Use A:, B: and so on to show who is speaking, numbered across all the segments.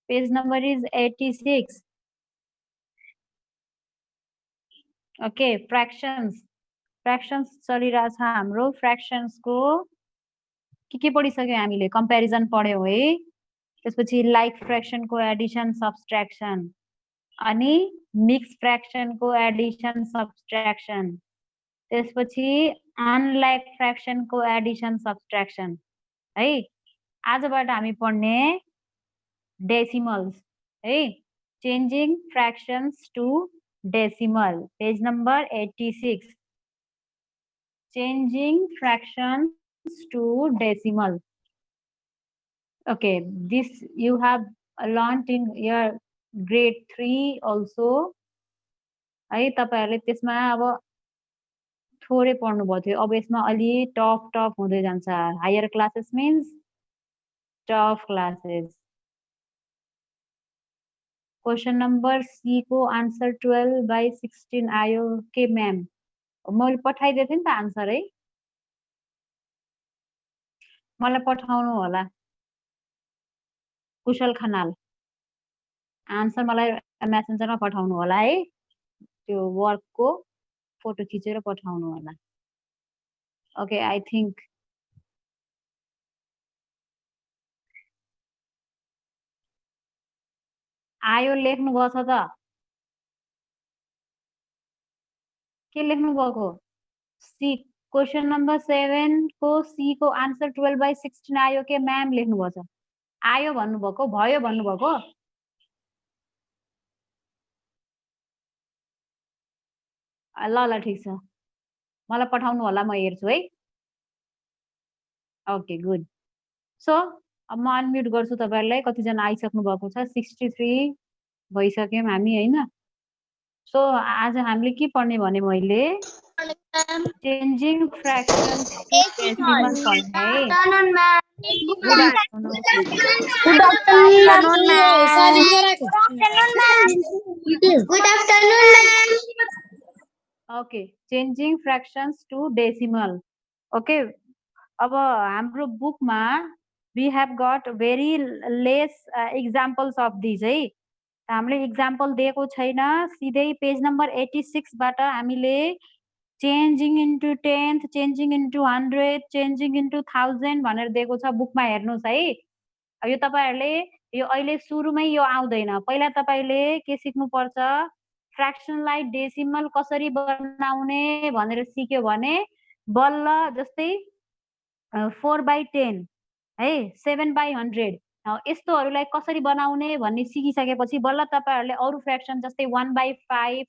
A: Page number is 86. Okay, fractions. Fractions चलिरहेछ हाम्रो. Fractions को के पढिसक्यो हामीले? Comparison पढ्यौ है. त्यसपछि like fraction को addition subtraction अनि mixed fraction को addition subtraction. त्यसपछि unlike fraction को addition subtraction है. आजबाट हामी पढ्ने decimals है. Changing fractions to decimal. Page number 86. Changing fractions to decimal. Okay, this you have learned in your grade 3 also. है तपाईहरुले त्यसमा अब थोरै पढ्नु भयो थियो. अब यसमा अलि टफ हुँदै जान्छ. Higher classes means tough classes. Question number C को आन्सर 12/16 आयो के म्याम? मैले पठाइदिएको थिएँ नि त आन्सर है. मलाई पठाउनु होला. कुशल खनाल आन्सर मलाई मेसेन्जरमा पठाउनु होला है. त्यो वर्कको फोटो खिचेर पठाउनु होला. ओके, आई थिंक आयो. लेख्नु भएको छ त? के लेख्नु भएको? सी क्वेशन नंबर 7 को सी को आन्सर 12/16 आयो के म्याम लेख्नु भएको छ? आयो भन्नुभएको, भयो भन्नुभएको? ल ल ठीक छ. मलाई पठाउनु होला, म हेर्छु है. Okay good. सो अब म अनम्युट गर्छु तपाईहरुलाई. कतिजना आइसक्नु भएको छ? 63 भइसक्यौं हामी हैन. सो आज हामीले के पढ्ने भने मैले चेन्जिङ फ्र्याक्सन्स टु डेसिमल पढ्ने है. Good afternoon.
B: Good afternoon, ma'am.
A: Okay, changing fractions to decimal. Okay, अब हाम्रो बुकमा we have got very less examples of these है. हामीले एक्जाम्पल दिएको छैन. सिधै पेज नम्बर 86 बाट हामीले changing into 10th, changing into 100, changing into 1000 भनेर दिएको छ. बुकमा हेर्नुस् है. यो तपाईहरुले यो अहिले सुरुमै यो आउँदैन. पहिला तपाईले के सिक्नु पर्छ? फ्र्याक्सनलाई डेसिमल कसरी बनाउने भनेर सिक्यो भने बल्ल जस्तै 4/10 है, 7/100 यस्तोहरुलाई कसरी बनाउने भन्ने सिकिसकेपछि बल्ल तपाईहरुले अरु फ्र्याक्सन जस्तै 1/5,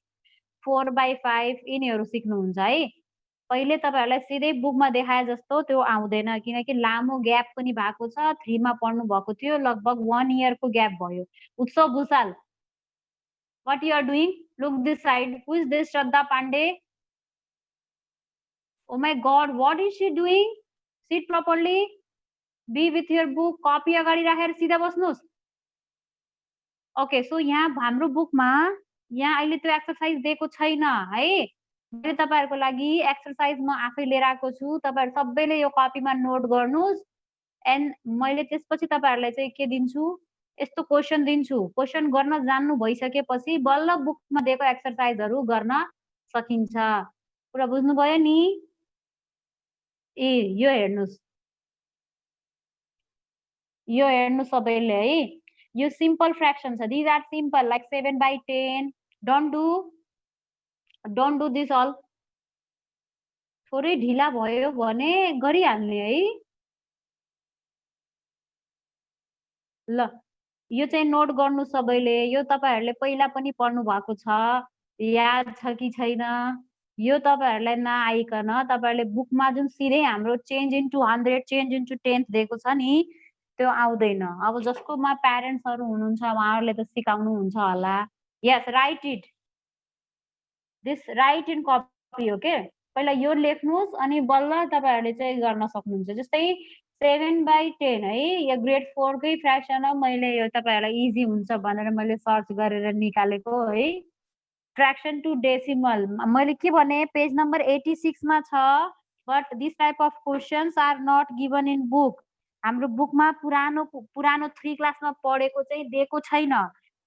A: 4/5 यिनीहरु सिक्नुहुन्छ है. पहिले तपाईहरुलाई सिधै बुकमा देखाए जस्तो त्यो आउँदैन किनकि लामो ग्याप पनि भएको छ. 3 मा पढ्नु भएको थियो. लगभग 1 इयर को ग्याप भयो. उत्सव Bhusal, what you are doing? Look this side. Who is this? Shraddha Pandey. Oh my god, what is she doing? Sit properly. Be with your book. Copy अगाडि राखेर सिधा बस्नुस्. ओके, सो यहाँ हाम्रो बुकमा यहाँ अहिले त्यो एक्सरसाइज दिएको छैन है. मैले तपाईहरुको लागि एक्सरसाइज म आफै लिएर आएको छु. तपाईहरु सबैले यो कपीमा नोट गर्नुस्. एन्ड मैले त्यसपछि तपाईहरुलाई चाहिँ के दिन्छु? यस्तो क्वेशन दिन्छु. क्वेशन गर्न जान्नु भइसकेपछि बल्ल बुकमा दिएको एक्सरसाइजहरु गर्न सकिन्छ. पुरा बुझ्नु भयो नि? ए यो हेर्नुस्. यो हेर्नु सबैले है. यो सिम्पल फ्र्याक्सन छ. These are simple like 7/10. Don't do this all. थोरै ढिला भयो भने गरिहाल्ने है. ल यो चाहिँ नोट गर्नु सबैले. यो तपाईहरुले पहिला पनि पढ्नु भएको छ. याद छ कि छैन? यो तपाईहरुलाई नआइकन तपाईहरुले बुकमा जुन सिधै हाम्रो change into 100, change into 10th दिएको छ नि त्यो आउँदैन. अब जसकोमा प्यारेन्ट्सहरु हुनुहुन्छ उहाँहरुले त सिकाउनु हुन्छ होला. Yes, write it. This write in copy. Okay, पहिला यो लेख्नुस् अनि बल्ल तपाईहरुले चाहिँ गर्न सक्नुहुन्छ. जस्तै 7/10 है. यो ग्रेड 4 कै फ्र्याक्सन हो. मैले यो तपाईहरुलाई इजी हुन्छ भनेर मैले सर्च गरेर निकालेको है. फ्र्याक्सन टु डेसिमल मैले के भने पेज नम्बर 86 मा छ. But this type of questions are not given in book. हाम्रो बुकमा पुरानो 3 क्लासमा पढेको चाहिँ दिएको छैन।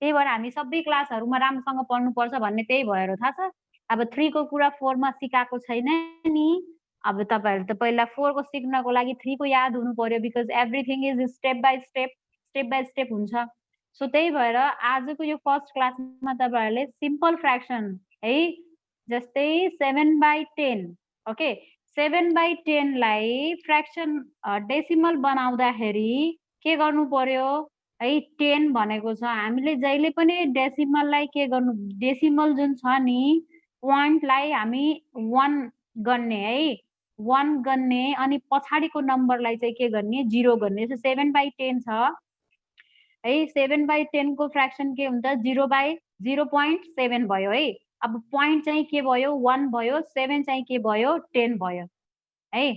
A: त्यही भएर हामी सबै क्लासहरुमा राम्रोसँग पढ्नुपर्छ भन्ने त्यही भएर हो, थाहा छ? अब 3 को कुरा 4 मा सिकाएको छैन नि। अब तपाईहरु त पहिला 4 को सिक्नको लागि 3 को याद हुनु पर्यो because everything is step by step हुन्छ। सो त्यही भएर आजको यो फर्स्ट क्लासमा तपाईहरुले सिम्पल फ्र्याक्सन है, जस्तै 7/10 ओके 7/10 लाई फ्र्याक्सन डेसिमल बनाउँदाखेरि के गर्नु पर्यो है 10 भनेको छ। हामीले जहिले पनि डेसिमललाई के गर्नु डेसिमल जुन छ नि पोइन्टलाई हामी 1 गर्ने है 1 गर्ने अनि पछाडिको नम्बरलाई चाहिँ के गर्ने 0 गर्ने। सो 7/10 छ है 7/10 को फ्र्याक्सन के हुन्छ 0/0.7 भयो है। अब पोइन्ट चाहिँ के भयो 1 भयो 7 चाहिँ के भयो 10 भयो है।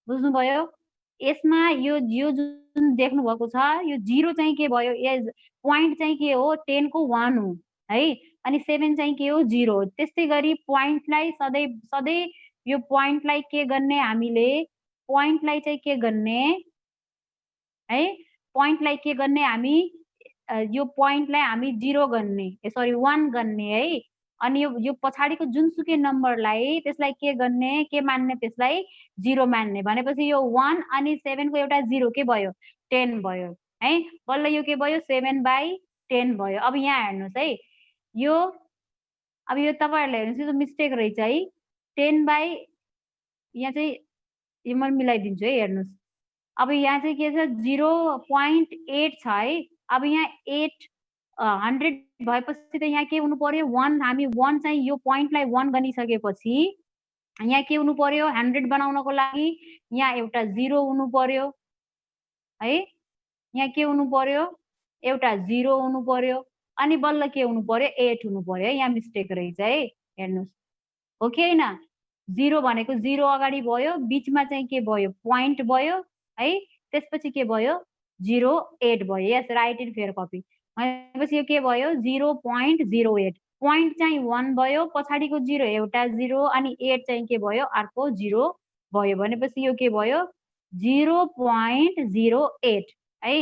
A: बुझ्नुभयो? यसमा यो जुन देख्नु भएको छ यो 0 चाहिँ के भयो एज पोइन्ट चाहिँ के हो 10 को 1 हो है। अनि 7 चाहिँ के हो 0 हो। त्यस्तै गरी पोइन्टलाई सधैँ यो पोइन्टलाई के गर्ने हामीले पोइन्टलाई चाहिँ के गर्ने है पोइन्टलाई के गर्ने हामी यो पोइन्टलाई हामी 0 गर्ने सरी 1 गर्ने है। अनि यो पछाडिको जुनसुकै नम्बरलाई त्यसलाई के गर्ने के मान्ने त्यसलाई 0 मान्ने भनेपछि यो 1 अनि 7 को एउटा 0 के भयो 10 भयो है। बल्ल यो के भयो 7/10 भयो। अब यहाँ हेर्नुस् है यो अब यो तपाईहरुले हेर्नुस् यो मिस्टेक रहेछ है 10 बाइ यहाँ चाहिँ यो म मिलाइदिन्छु है हेर्नुस्। अब यहाँ चाहिँ के छ 0.8 छ है। अब यहाँ 8 100 भएपछि त यहाँ के हुनु पर्यो 1 हामी 1 चाहिँ यो पोइन्टलाई 1 गनिसकेपछि यहाँ के हुनु पर्यो 100 बनाउनको लागि यहाँ एउटा 0 हुनु पर्यो है। यहाँ के हुनु पर्यो एउटा 0 हुनु पर्यो अनि बल्ल के हुनु पर्यो 8 हुनु पर्यो है। यहाँ मिस्टेक रहेछ है हेर्नुस् हो कि हैन। 0 भनेको 0 अगाडि भयो बीचमा चाहिँ के भयो पोइन्ट भयो है। त्यसपछि के भयो 08 भयो। यस राइट इन फेयर कपी भनेपछि यो के भयो 0.08 पोइन्ट चाहिँ 1 भयो पछाडिको 0 एउटा 0 अनि 8 चाहिँ के भयो अर्को 0 भयो भनेपछि यो के भयो 0.08 है।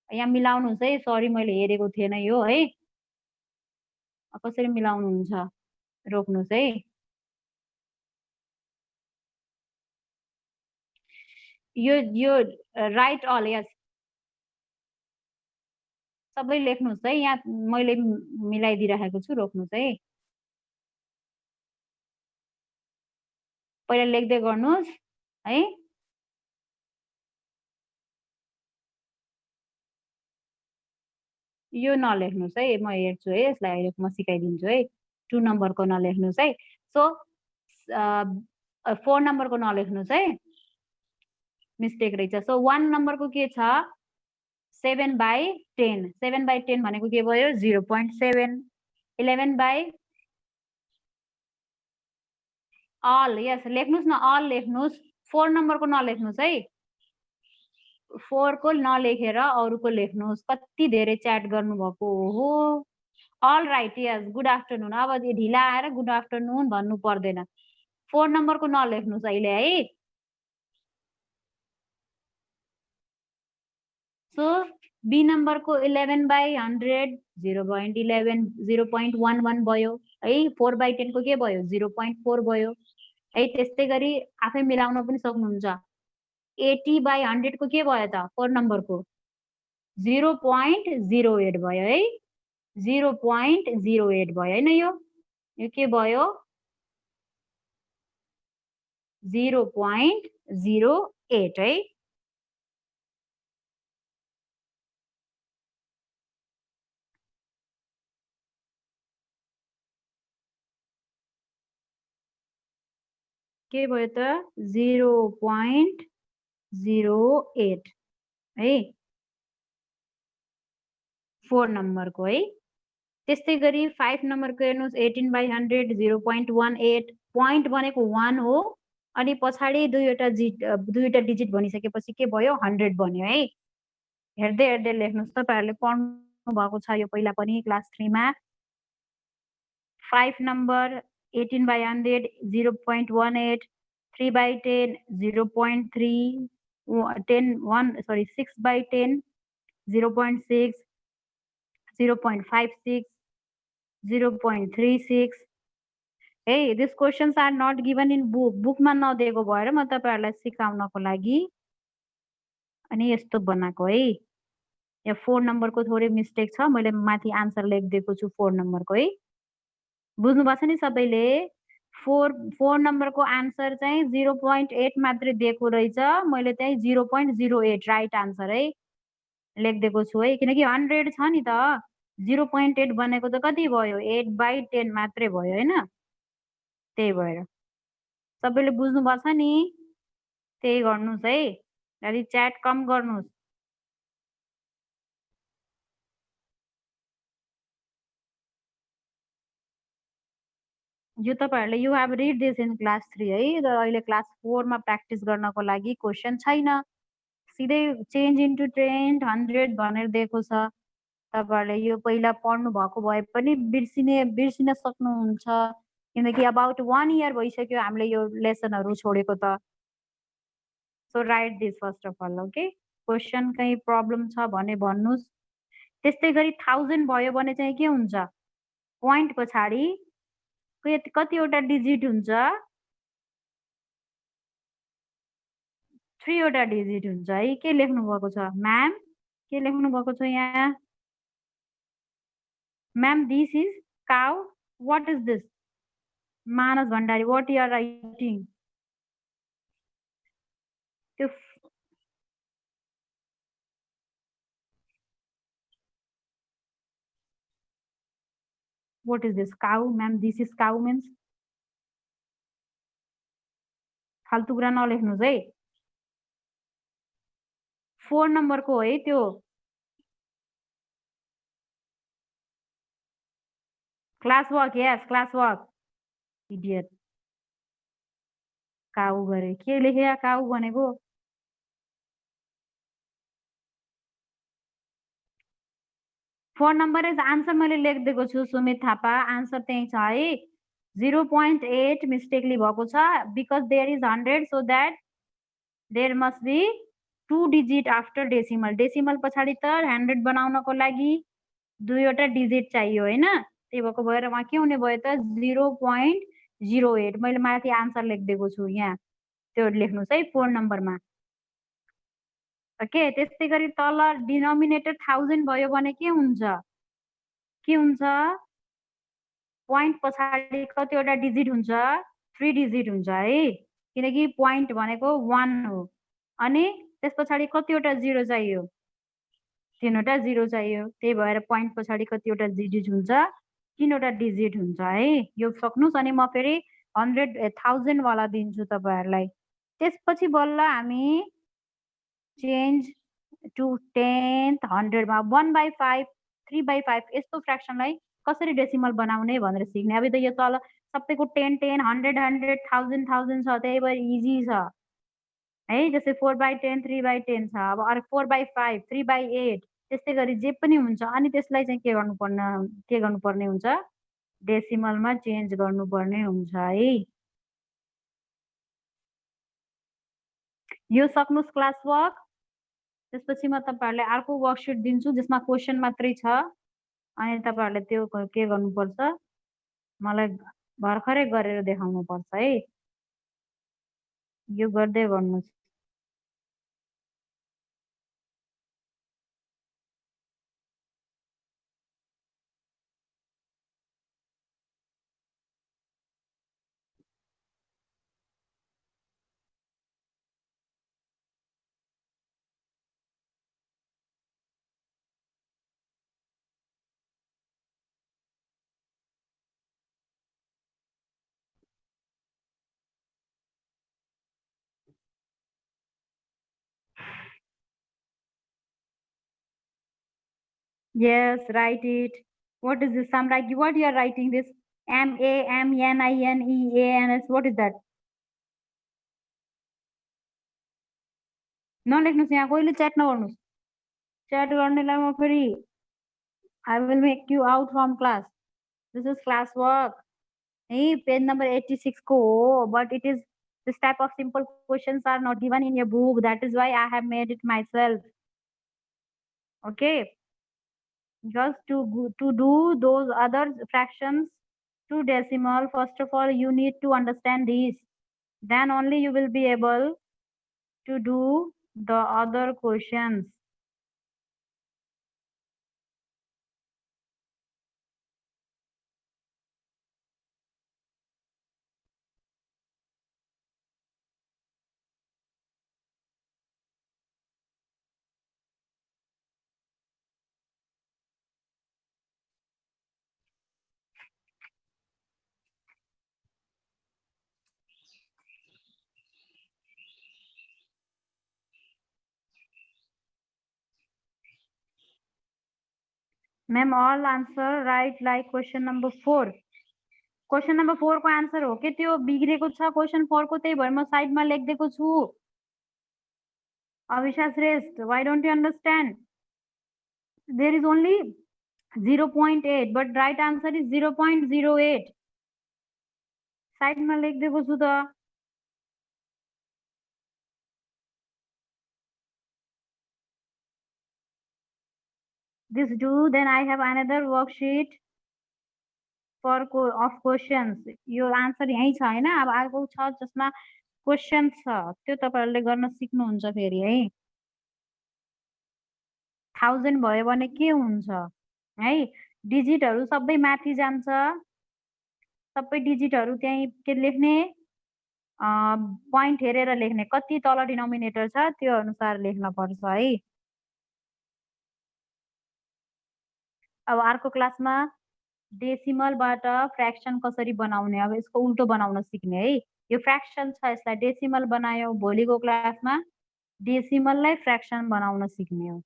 A: यहाँ मिलाउनुस् है सरी मैले हेरेको थिएन यो है। कसरी मिलाउनुहुन्छ रोक्नुस् है। यो राइट अल यस सबै लेख्नुस् है। यहाँ मैले मिलाइदिइराखेको छु रोक्नुस् है। पहिला लेख्दै गर्नुस् है। यो नलेख्नुस् है म हेर्छु है यसलाई म सिकाइदिन्छु है। 2 नम्बरको नलेख्नुस् है। सो 4 नम्बरको नलेख्नुस् है मिस्टेक रहेछ। सो 1 नम्बरको के छ 7/10 7/10 भनेको के भयो 0.7 11 बाइ अल यस लेख्नुस् न अल लेख्नुस् 4 नम्बरको नलेख्नुस् है। 4 को नलेखेर अरुको लेख्नुस्। कति धेरै च्याट गर्नुभएको हो। अल राइट यस गुड आफ्टरनुन। अब ढिला आएर गुड आफ्टरनुन भन्नु पर्दैन। 4 नम्बरको नलेख्नुस् अहिले है। सो बी नम्बरको 11/100 0.11 0.11 भयो है। 4/10 को के भयो 0.4 भयो है। त्यस्तै गरी आफै मिलाउन पनि सक्नुहुन्छ। 80/100 को के भयो त 4 नम्बरको 0.08 भयो है। 0.08 भयो हैन यो के भयो 0.08 है। के भयो त 0.08 है 4 नम्बरको है। त्यस्तै गरी 5 नम्बरको हेर्नुस् 18/100 0.18 पोइन्ट भनेको 1 हो अनि पछाडि दुईवटा डिजिट भनिसकेपछि के भयो 100 बन्यो है। हेर्दै हेर्दै लेख्नुस् तपाईहरुले पढ्नु भएको छ यो पहिला पनि क्लास 3 मा। 5 number 18/100 0.18 3/10 0.3 6/10 0.6 0.56 0.36. Hey, these questions are not given in book. बुकमा नदिएको भएर म तपाईहरुलाई सिकाउनको लागि अनि यस्तो बनाएको है। यहाँ 4 नम्बरको थोरै मिस्टेक छ। मैले माथि आन्सर लेखिदिएको छु 4 नम्बरको है। बुझ्नु भएको छ नि सबैले? 4 नम्बरको आन्सर चाहिँ 0.8 मात्रै दिएको रहेछ। मैले चाहिँ 0.08 राइट आन्सर है लेखिदिएको छु है। किनकि 100 छ नि त 0.8 बनेको त कति भयो? 8/10 मात्रै भयो हैन? त्यही भएर। सबैले बुझ्नु भएको छ नि? त्यही गर्नुस् है। अलि च्याट कम गर्नुस्। यो तपाईहरुले you have read this in class 3 है। र अहिले क्लास 4 मा प्र्याक्टिस गर्नको लागि क्वेशन छैन। सिधै चेन्ज इन्टु ट्रेन्ड 100 भनेर दिएको छ। तपाईहरुले यो पहिला पढ्नु भएको भए पनि बिर्सिन सक्नुहुन्छ। किनकि अबाउट 1 इयर भइसक्यो हामीले यो लेसनहरु छोडेको त। So write this first of all okay. Question कहीं प्रब्लम छ भने भन्नुस्। त्यस्तै गरी 1000 भयो भने चाहिँ के हुन्छ? पोइन्ट पछाडी कतिवटा डिजिट हुन्छ? 3 वटा डिजिट हुन्छ है। के लेख्नु भएको छ? म्याम के लेख्नु भएको छ यहाँ? Ma'am this is cow. What is this? Manas Bhandari what you are writing? त्यो What is this? Cow, ma'am. This is cow means. फाल्तु कुरा नलेख्नुस् है। 4 नम्बरको है त्यो। क्लास वर्क, यस क्लास वर्क। इडियट। काउ गरे। के लेख्या काउ भनेको? फोर नम्बर इज आन्सर मैले लेखिदिएको छु सुमित थापा। आन्सर त्यही छ है। 0.8 मिस्टेकली भएको छ because there is 100 so that there must be 2 digit after decimal. Decimal पछाडी त 100 बनाउनको लागि 2 वटा डिजिट चाहियो हैन? त्यही भएको भएर वहाँ के हुने भयो त 0.08। मैले माथि आन्सर लेखिदिएको छु यहाँ। त्यो लेख्नुस् है 4 नम्बरमा। ओके। त्यस्तै गरी तल डिनोमिनेटर 1000 भयो भने के हुन्छ? के हुन्छ? पोइन्ट पछाडी कतिवटा डिजिट हुन्छ? 3 डिजिट हुन्छ है। किनकि पोइन्ट भनेको 1 हो। अनि त्यस पछाडी कतिवटा 0 चाहियो? 3 वटा 0 चाहियो। त्यही भएर पोइन्ट पछाडी कतिवटा डिजिट हुन्छ? 3 वटा डिजिट हुन्छ है। यो सक्नुस् अनि म फेरि 1000 वाला दिन्छु तपाईहरुलाई। त्यसपछि बल्ल हामी चेन्ज टु 10th 100 मा 1/5 3/5 यस्तो फ्र्याक्सनलाई कसरी डेसिमल बनाउने भनेर सिक्ने। अब त यो तल सबैको 10 10 100 100 1000 1000 छ। त्यही भएर इजी छ है। जस्तै 4/10 3/10 छ। अब अरु 4/5 3/8 त्यस्तै गरी जे पनि हुन्छ। अनि त्यसलाई चाहिँ के गर्नुपर्ने हुन्छ? डेसिमलमा चेन्ज गर्नुपर्ने हुन्छ है। यो सक्नुस् क्लास वर्क। त्यसपछि म तपाईहरुलाई अर्को वर्कशीट दिन्छु जसमा क्वेशन मात्रै छ। अनि तपाईहरुले त्यो के गर्नुपर्छ? मलाई भर्खरै गरेर देखाउनु पर्छ है। यो गर्दै गर्नुस्। Yes, write it. What is this? Samragi, what you are writing this? MAMNINEANS. What is that? नलेख्नुस् यहाँ कोहीले च्याट नगर्नुस्। च्याट गर्नेलाई म फेरि I will make you out from class. This is class work. है पेज नम्बर 86 को हो, but it is This type of simple questions are not given in your book. That is why I have made it myself. Okay. Just to do those other fractions to decimal, first of all, you need to understand these. Then only you will be able to do the other questions. Ma'am, all answer right like question number 4. Question number 4 को answer हो के त्यो बिग्रेको छ question 4 को, त्यही भएर म साइडमा लेख्दिएको छु. Avisha Shrestha, why don't you understand? There is only 0.8, but right answer is 0.08. साइडमा लेख्दिएको छु त. This do, then I have another worksheet for of questions. यो आन्सर यही छ हैन. अब अर्को छ जसमा क्वेशन छ, त्यो तपाईहरुले गर्न सिक्नुहुन्छ फेरि है. 1000 भयो भने के हुन्छ है? डिजिटहरु सबै माथि जान्छ. सबै डिजिटहरु त्यही के लेख्ने, प्वाइन्ट हेरेर लेख्ने. कति तल डिनोमिनेटर छ त्यो अनुसार लेख्न पर्छ है. अब अर्को क्लासमा डेसिमलबाट फ्र्याक्सन कसरी बनाउने, अब यसको उल्टो बनाउन सिक्ने है. यो फ्र्याक्सन छ, यसलाई डेसिमल बनायो. भोलिको क्लासमा डेसिमललाई फ्र्याक्सन बनाउन सिक्ने हो.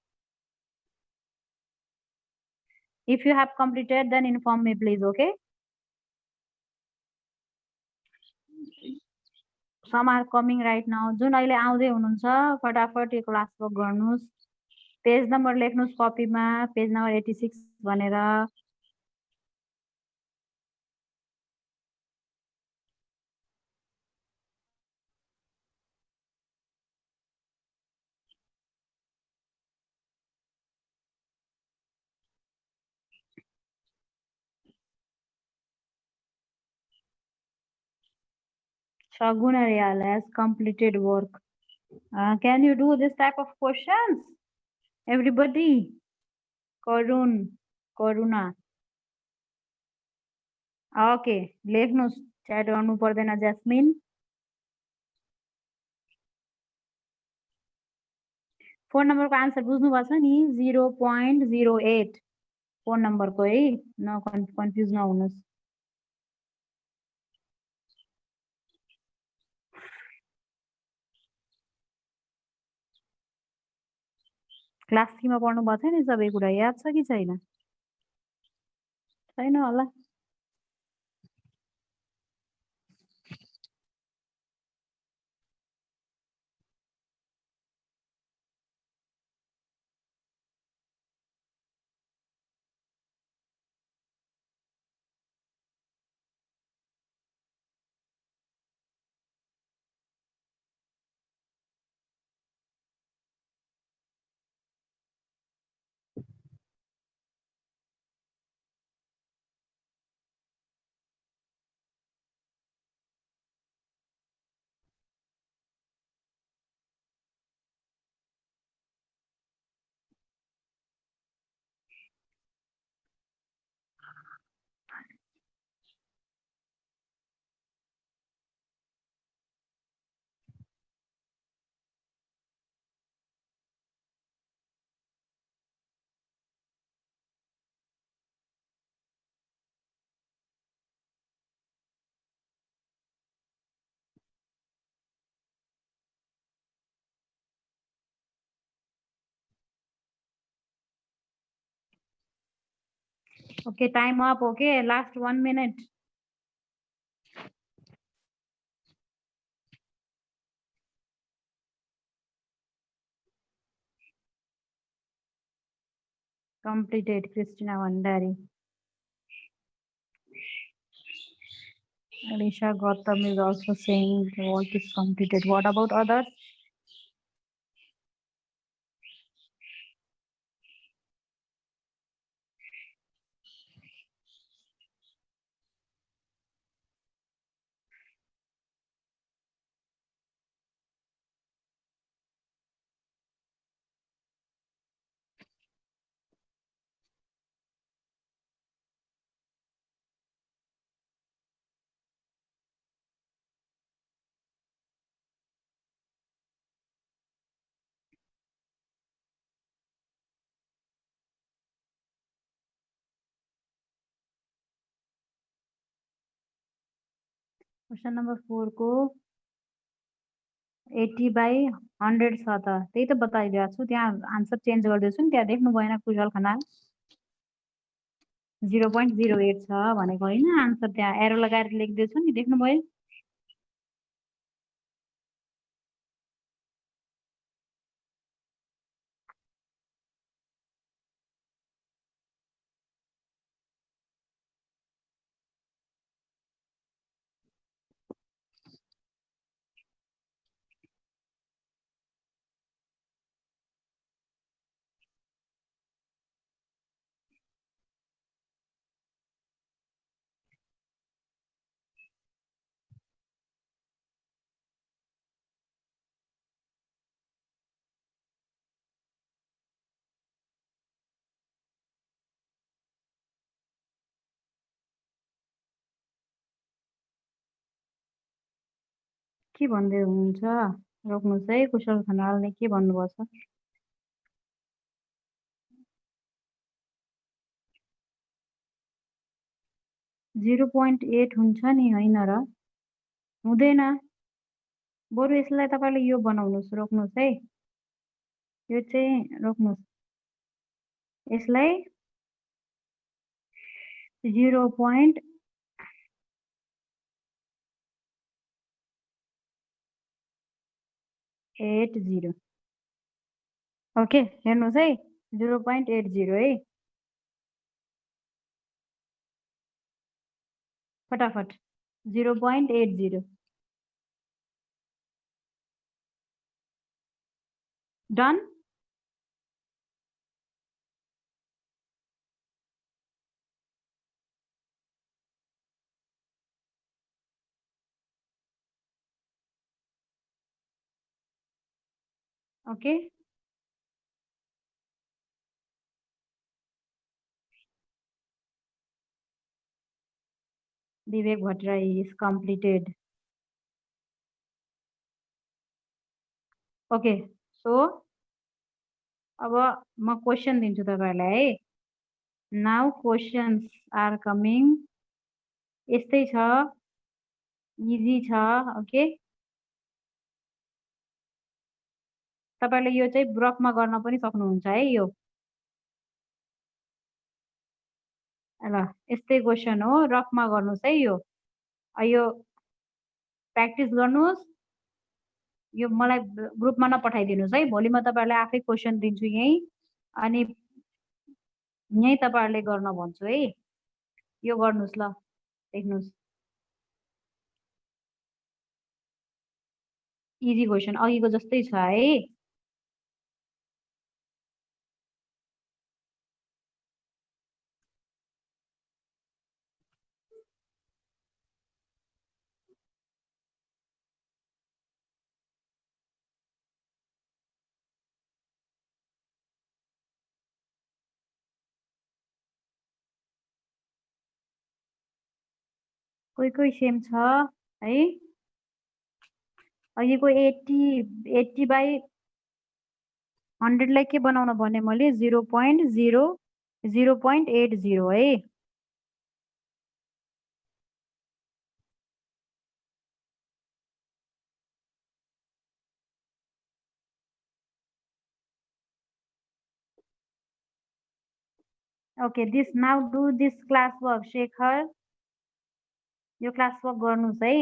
A: If you have completed, then inform me please, okay? Some are coming right now. जुन अहिले आउँदै हुनुहुन्छ फटाफट यो क्लास वर्क गर्नुस्. पेज नम्बर लेख्नुस् कपीमा, पेज नम्बर 86 भनेर. Shaguna Real has completed work. Can you do this type of questions? Everybody? Karuna. Okay, लेख्नुस्. च्याट गर्नु पर्दैन ज्यास्मिन. फोन नम्बरको आन्सर बुझ्नु भएको छ नि, 0.08 फोन नम्बरको है. कन्फ्युज नहुनुस्. क्लास 3 मा पढ्नु भएको थियो नि सबै कुरा, याद छ कि छैन? छैन होला. Okay, time up. Okay, last 1 minute. Completed, Christina Vandari. Alisha Gautam is also saying the work is completed. What about others? Question number 4 को 80/100 छ त त्यही त बताइदिएको छु त्यहाँ आन्सर चेन्ज गर्दैछु नि त्यहाँ देख्नु भएन कुशल खनाल 0.08 छ भनेको होइन आन्सर त्यहाँ एरो लगाएर लेख्दैछु नि देख्नु भयो के भन्दै हुनुहुन्छ रोक्नुहोस् है कुशल खनालले के भन्नुभएको छ 0.8 हुन्छ नि होइन र हुँदैन बरु यसलाई तपाईले यो बनाउनुस् रोक्नुहोस् है यो चाहिँ रोक्नुहोस् यसलाई 0.80 ओके हेर्नुहोस् है 0.80 है फटाफट 0.80 done okay Vivek Bhattarai is completed okay so अब म क्वेशन दिन्छु तपाईहरुलाई है नाउ क्वेशन्स आर कमिङ यस्तै छ इजी छ ओके तपाईले यो चाहिँ ब्रकमा गर्न पनि सक्नुहुन्छ है यो ल यस्तै क्वेशन हो रफमा गर्नुस् है यो प्र्याक्टिस गर्नुस् यो मलाई ग्रुपमा नपठाइदिनुस् है भोलि म तपाईहरुलाई आफै क्वेशन दिन्छु यही अनि यही तपाईहरुले गर्न भन्छु है यो गर्नुस् ल देख्नुस् इजी क्वेशन अघिको जस्तै छ है कोही सेम छ है अघिको 80/100 लाई के बनाउन भने मैले 0.80 है okay this now do this class work Shekhar यो क्लास वर्क गर्नुस् है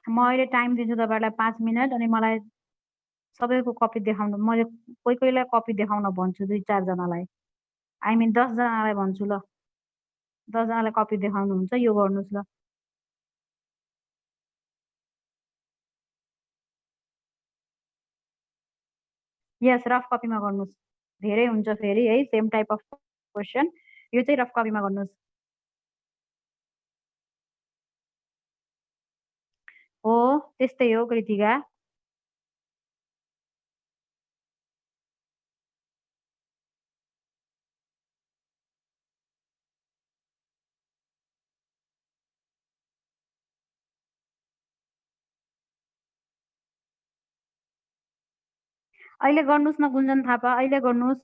A: म अहिले टाइम दिन्छु तपाईहरुलाई 5 मिनेट अनि मलाई सबैको कपी देखाउनु मैले कोहीलाई कपी देखाउन भन्छु 2-4 जनालाई आई मिन 10 जनालाई भन्छु ल 10जनालाई कपी देखाउनुहुन्छ, यो गर्नुहोस् ल। यस, रफ कपीमा गर्नुहोस्। धेरै हुन्छ फेरि है, सेम टाइप अफ क्वेसन। यो चाहिँ रफ कपीमा गर्नुहोस्। हो, त्यस्तै हो कृतिका। अहिले गर्नुहोस् न गुन्जन थापा, अहिले गर्नुहोस्।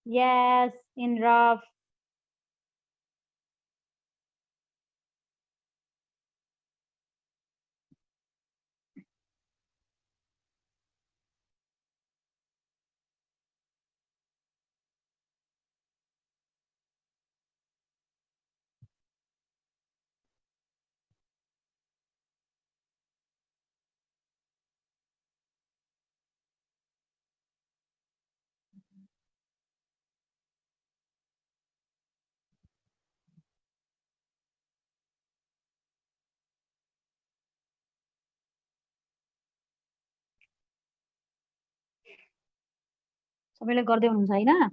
A: Yes, in rough. सबैले गर्दै हुनुहुन्छ हैन?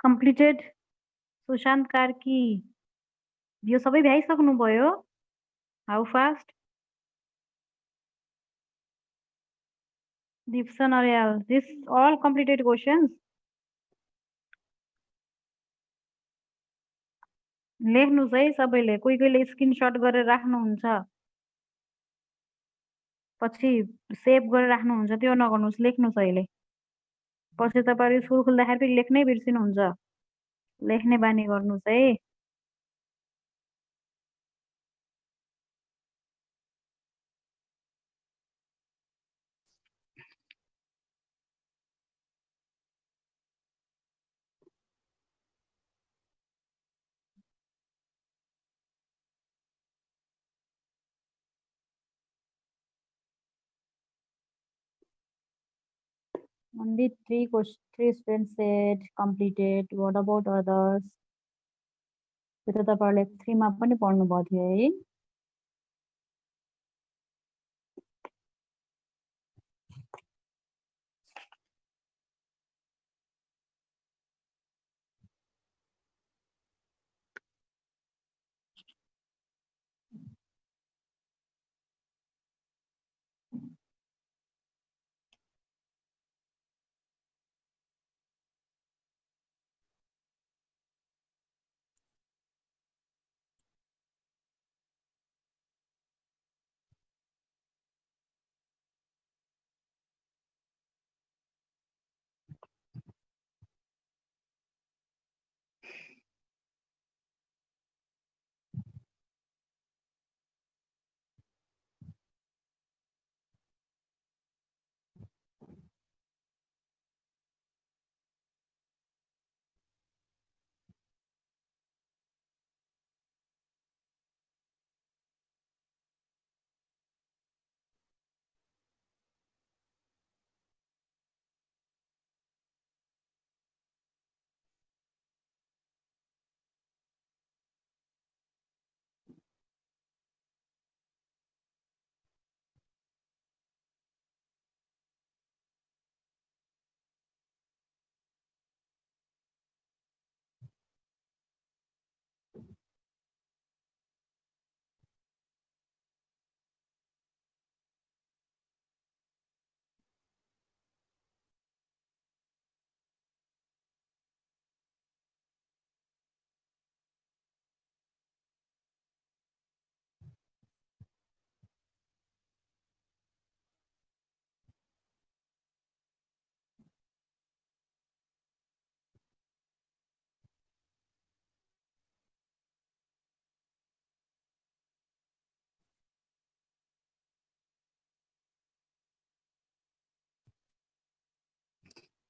A: Completed. सुशान्त कार्की, यो सबै भ्याइसक्नुभयो? How fast? Dipson Arial, this all completed questions? लेख्नुहोस् है सबैले, कोही कोहीले स्क्रिनसट गरेर राख्नुहुन्छ, पछि सेभ गरेर राख्नुहुन्छ, त्यो नगर्नुहोस्, लेख्नुहोस् अहिले। पछि तपाईँहरू स्कुल खुल्दाखेरि फेरि लेख्नै बिर्सिनुहुन्छ, लेख्ने बानी गर्नुहोस् है। Only three students said completed. What about others? त्यो त तपाईँहरूले 3 मा पनि पढ्नुभएको थियो है।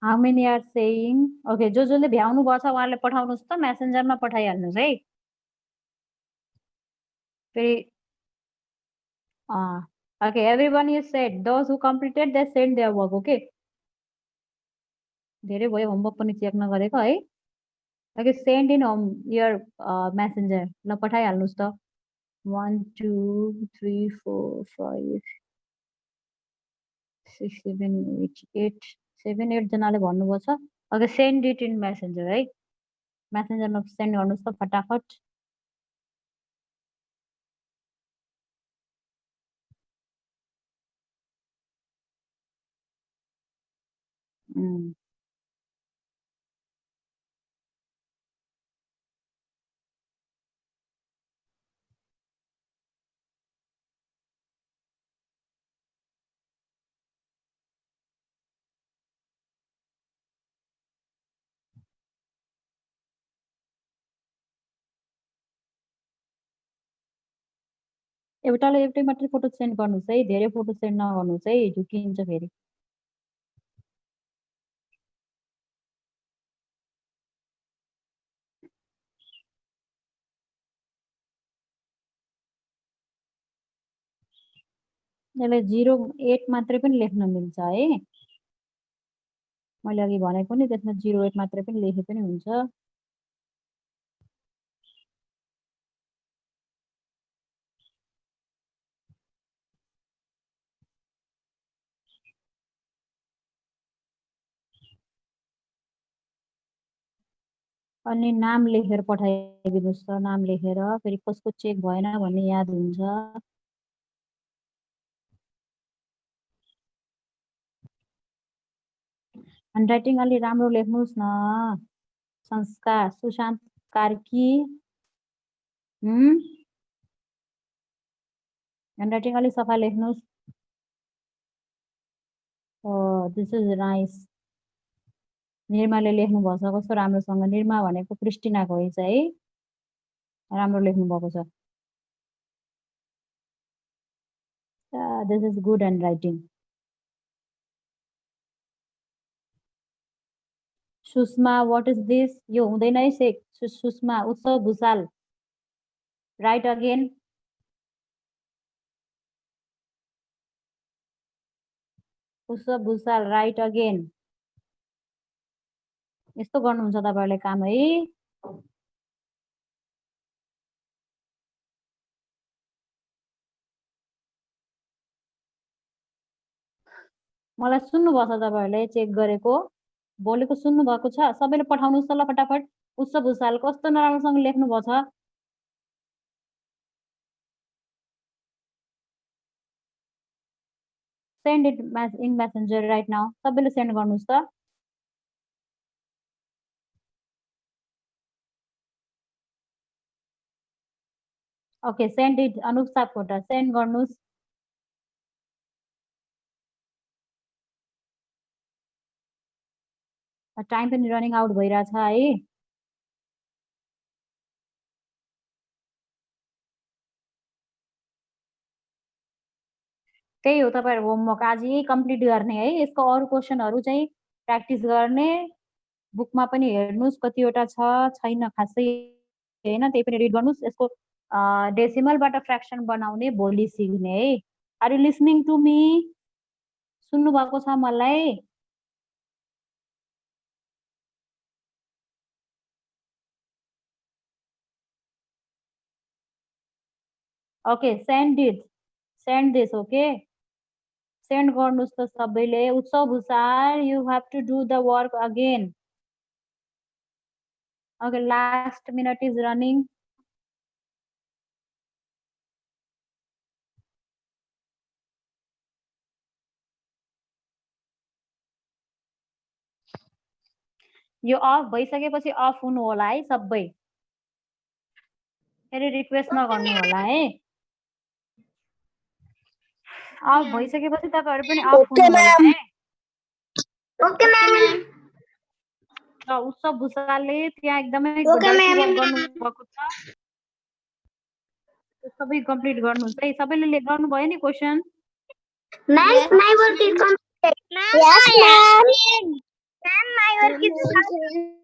A: How many are saying? Okay, जसले भ्याउनु भएको छ उहाँले पठाउनुस् त मेसेन्जरमा पठाइहाल्नुस् है। फेरि okay, everyone you said those who completed they send their work, okay? धेरै भयो होमवर्क पनि चेक नगरेको है। Okay, send in your messenger ल पठाइहाल्नुस् त। 1 2 3 4 5 6 7 8 7 8 जनाले भन्नुभएको छ। Okay, send it in messenger है। मेसेन्जरमा सेन्ड गर्नुस् त फटाफट। एउटाले एउटै मात्रै फोटो सेन्ड गर्नुस् है, धेरै फोटो सेन्ड नगर्नुस् है, झुकिन्छ फेरि। यसले 08 मात्रै पनि लेख्न मिल्छ है। मैले अघि भनेको नि त्यसमा 08 मात्रै पनि लेखे पनि हुन्छ। अनि नाम लेखेर पठाइदिनुस् त, नाम लेखेर फेरि कसको चेक भएन भन्ने याद हुन्छ। ह्यान्डराइटिङ अलि राम्रो लेख्नुस् न। संस्कार सुशान्त कार्की ह्यान्डराइटिङ अलि सफा लेख्नुस्। This is nice. निर्माले लेख्नु भएको छ कस्तो राम्रोसँग। निर्मा भनेको क्रिस्टिनाको रहेछ है, राम्रो लेख्नु भएको छ। This is good handwriting. Sushma what is this? यो हुँदैन है सेक। सुषमा उत्सव भुसाल राइट अगेन। उत्सव भुसाल राइट अगेन। यस्तो गर्नुहुन्छ तपाईहरुले काम है। मलाई सुन्नु भएको छ तपाईहरुले चेक गरेको, बोलेको सुन्नु भएको छ? सबैले पठाउनुस् त ल फटाफट। उत्सव भुसाल कस्तो नराम्रोसँग लेख्नु भएको छ। Send it in messenger right now. सबैले सेन्ड गर्नुस् त। Okay, send it Anup Sapkota send गर्नुस्। टाइम पनि रनिङ आउट भइरहेछ है। त्यही हो तपाईहरुको होमवर्क आजै कम्प्लिट गर्ने है। यसको अरु क्वेशनहरु चाहिँ प्र्याक्टिस गर्ने, बुकमा पनि हेर्नुस् कतिवटा छ छैन खासै हैन, त्यही पनि रिड गर्नुस्। यसको डेसिमलबाट फ्र्याक्सन बनाउने भोलि सिक्ने है। Are you listening to me? सुन्नु भएको छ मलाई? Okay, send this okay. Send गर्नुस् त सबैले। Utsav Bhusal you have to do the work again. Okay, last minute is running. यो अफ भइसकेपछि अफ हुनु होला है सबै। फेरि रिक्वेस्ट नगर्नु होला है। अफ भइसकेपछि तपाईहरु पनि अफ हुनु होला है।
B: Okay ma'am.
A: ल उत्सव भुसालले त्यहाँ एकदमै गर्नु भएको छ। सबै कम्प्लिट गर्नुस् है। सबैले गर्नु भयो नि question?
B: Nice, my work is complete. Yes, ma'am. Ma'am, my work is done.